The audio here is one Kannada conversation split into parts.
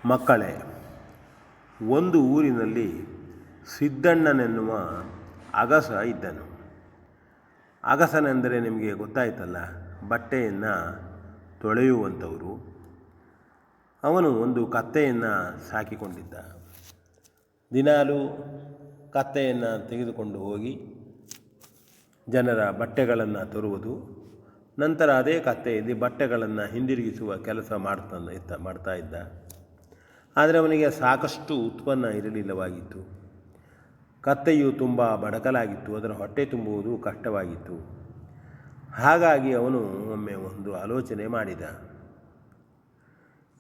ಮಕ್ಕಳೇ, ಒಂದು ಊರಿನಲ್ಲಿ ಸಿದ್ದಣ್ಣನೆನ್ನುವ ಅಗಸ ಇದ್ದನು. ಅಗಸನೆಂದರೆ ನಿಮಗೆ ಗೊತ್ತಾಯ್ತಲ್ಲ, ಬಟ್ಟೆಯನ್ನು ತೊಳೆಯುವಂಥವರು. ಅವನು ಒಂದು ಕತ್ತೆಯನ್ನು ಸಾಕಿಕೊಂಡಿದ್ದ. ದಿನಾಲೂ ಕತ್ತೆಯನ್ನು ತೆಗೆದುಕೊಂಡು ಹೋಗಿ ಜನರ ಬಟ್ಟೆಗಳನ್ನು ತರುವುದು, ನಂತರ ಅದೇ ಕತ್ತೆಯಲ್ಲಿ ಬಟ್ಟೆಗಳನ್ನು ಹಿಂದಿರುಗಿಸುವ ಕೆಲಸ ಮಾಡ್ತಾ ಇದ್ದ. ಆದರೆ ಅವನಿಗೆ ಸಾಕಷ್ಟು ಉತ್ಪನ್ನ ಇರಲಿಲ್ಲವಾಗಿತ್ತು. ಕತ್ತೆಯು ತುಂಬ ಬಡಕಲಾಗಿತ್ತು, ಅದರ ಹೊಟ್ಟೆ ತುಂಬುವುದು ಕಷ್ಟವಾಗಿತ್ತು. ಹಾಗಾಗಿ ಅವನು ಒಮ್ಮೆ ಒಂದು ಆಲೋಚನೆ ಮಾಡಿದ.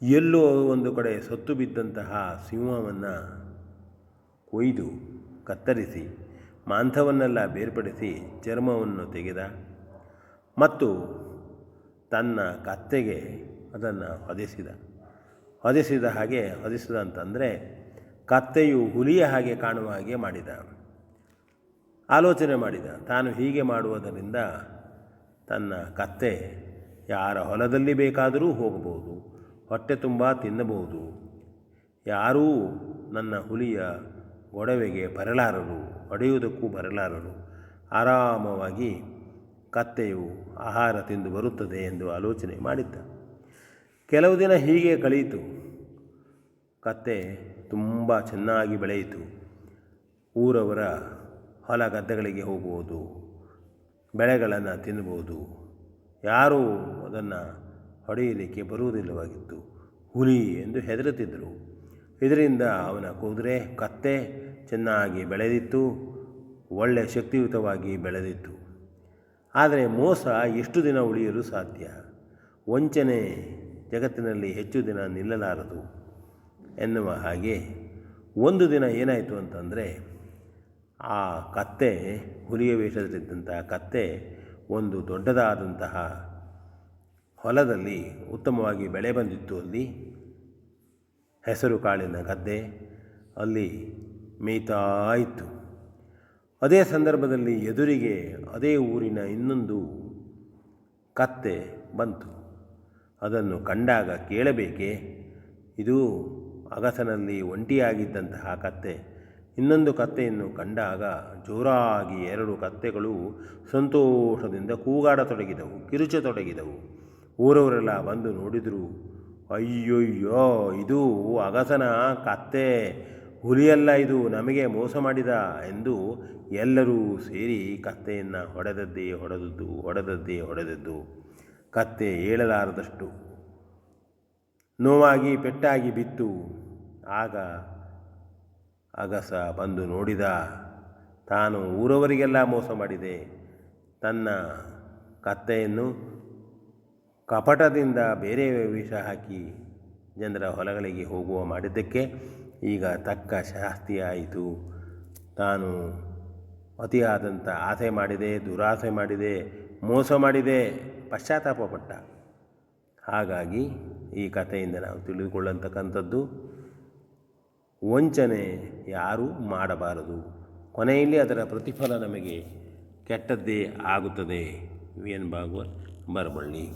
ಎಲ್ಲೋ ಒಂದು ಕಡೆ ಸತ್ತು ಬಿದ್ದಂತಹ ಸಿಂಹವನ್ನು ಕೊಯ್ದು ಕತ್ತರಿಸಿ ಮಾಂಸವನ್ನೆಲ್ಲ ಬೇರ್ಪಡಿಸಿ ಚರ್ಮವನ್ನು ತೆಗೆದ ಮತ್ತು ತನ್ನ ಕತ್ತೆಗೆ ಅದನ್ನು ಹೊದೆಸಿದ ಅಂತಂದರೆ ಕತ್ತೆಯು ಹುಲಿಯ ಹಾಗೆ ಕಾಣುವ ಹಾಗೆ ಮಾಡಿದ. ಆಲೋಚನೆ ಮಾಡಿದ, ತಾನು ಹೀಗೆ ಮಾಡುವುದರಿಂದ ತನ್ನ ಕತ್ತೆ ಯಾರ ಹೊಲದಲ್ಲಿ ಬೇಕಾದರೂ ಹೋಗಬಹುದು, ಹೊಟ್ಟೆ ತುಂಬ ತಿನ್ನಬಹುದು, ಯಾರೂ ನನ್ನ ಹುಲಿಯ ಗೊಡವೆಗೆ ಹೊಡೆಯುವುದಕ್ಕೂ ಬರಲಾರರು, ಆರಾಮವಾಗಿ ಕತ್ತೆಯು ಆಹಾರ ತಿಂದು ಬರುತ್ತದೆ ಎಂದು ಆಲೋಚನೆ ಮಾಡಿದ್ದ. ಕೆಲವು ದಿನ ಹೀಗೆ ಕಳೆಯಿತು. ಕತ್ತೆ ತುಂಬ ಚೆನ್ನಾಗಿ ಬೆಳೆಯಿತು. ಊರವರ ಹೊಲ ಗದ್ದೆಗಳಿಗೆ ಹೋಗುವುದು, ಬೆಳೆಗಳನ್ನು ತಿನ್ನಬಹುದು, ಯಾರೂ ಅದನ್ನು ಹೊಡೆಯಲಿಕ್ಕೆ ಬರುವುದಿಲ್ಲವಾಗಿತ್ತು. ಹುಲಿ ಎಂದು ಹೆದರುತ್ತಿದ್ದರು. ಇದರಿಂದ ಅವನ ಕುದುರೆ ಕತ್ತೆ ಚೆನ್ನಾಗಿ ಬೆಳೆದಿತ್ತು, ಒಳ್ಳೆಯ ಶಕ್ತಿಯುತವಾಗಿ ಬೆಳೆದಿತ್ತು. ಆದರೆ ಮೋಸ ಎಷ್ಟು ದಿನ ಉಳಿಯಲು ಸಾಧ್ಯ? ವಂಚನೆ ಜಗತ್ತಿನಲ್ಲಿ ಹೆಚ್ಚು ದಿನ ನಿಲ್ಲಲಾರದು ಎನ್ನುವ ಹಾಗೆ ಒಂದು ದಿನ ಏನಾಯಿತು ಅಂತಂದರೆ, ಆ ಕತ್ತೆ, ಹುಲಿಯ ವೇಷದಲ್ಲಿದ್ದಂತಹ ಕತ್ತೆ ಒಂದು ದೊಡ್ಡದಾದಂತಹ ಹೊಲದಲ್ಲಿ ಉತ್ತಮವಾಗಿ ಬೆಳೆ ಬಂದಿತ್ತು. ಅಲ್ಲಿ ಹೆಸರು ಕಾಳಿನ ಗದ್ದೆ, ಅಲ್ಲಿ ಮೇಯ್ತಾ ಇತ್ತು. ಅದೇ ಸಂದರ್ಭದಲ್ಲಿ ಎದುರಿಗೆ ಅದೇ ಊರಿನ ಇನ್ನೊಂದು ಕತ್ತೆ ಬಂತು. ಅದನ್ನು ಕಂಡಾಗ ಕೇಳಬೇಕೆ, ಇದು ಅಗಸನಲ್ಲಿ ಒಂಟಿಯಾಗಿದ್ದಂತಹ ಕತ್ತೆ. ಇನ್ನೊಂದು ಕತ್ತೆಯನ್ನು ಕಂಡಾಗ ಜೋರಾಗಿ ಎರಡು ಕತ್ತೆಗಳು ಸಂತೋಷದಿಂದ ಕೂಗಾಡತೊಡಗಿದವು, ಕಿರುಚತೊಡಗಿದವು. ಊರವರೆಲ್ಲ ಬಂದು ನೋಡಿದರು. ಅಯ್ಯಯ್ಯೋ, ಇದು ಅಗಸನ ಕತ್ತೆ, ಹುಲಿಯಲ್ಲ, ಇದು ನಮಗೆ ಮೋಸ ಮಾಡಿದ ಎಂದು ಎಲ್ಲರೂ ಸೇರಿ ಕತ್ತೆಯನ್ನು ಹೊಡೆದದ್ದು. ಕತ್ತೆ ಏಳಲಾರದಷ್ಟು ನೋವಾಗಿ ಪೆಟ್ಟಾಗಿ ಬಿತ್ತು. ಆಗ ಅಗಸ ಬಂದು ನೋಡಿದ, ತಾನು ಊರವರಿಗೆಲ್ಲ ಮೋಸ ಮಾಡಿದೆ. ತನ್ನ ಕತ್ತೆಯನ್ನು ಕಪಟದಿಂದ ಬೇರೆ ವಿಷ ಹಾಕಿ ಜನರ ಹೊಲಗಳಿಗೆ ಹೋಗುವ ಮಾಡಿದ್ದಕ್ಕೆ ಈಗ ತಕ್ಕ ಶಾಸ್ತಿ ಆಯಿತು. ತಾನು ಅತಿಯಾದಂಥ ಆಸೆ ಮಾಡಿದೆ, ದುರಾಸೆ ಮಾಡಿದೆ, ಮೋಸ ಮಾಡಿದೆ, ಪಶ್ಚಾತ್ತಾಪಪಟ್ಟ. ಹಾಗಾಗಿ ಈ ಕಥೆಯಿಂದ ನಾವು ತಿಳಿದುಕೊಳ್ಳತಕ್ಕಂಥದ್ದು, ವಂಚನೆ ಯಾರೂ ಮಾಡಬಾರದು. ಕೊನೆಯಲ್ಲಿ ಅದರ ಪ್ರತಿಫಲ ನಮಗೆ ಕೆಟ್ಟದ್ದೇ ಆಗುತ್ತದೆ. V N Bhagwat, Baraballi.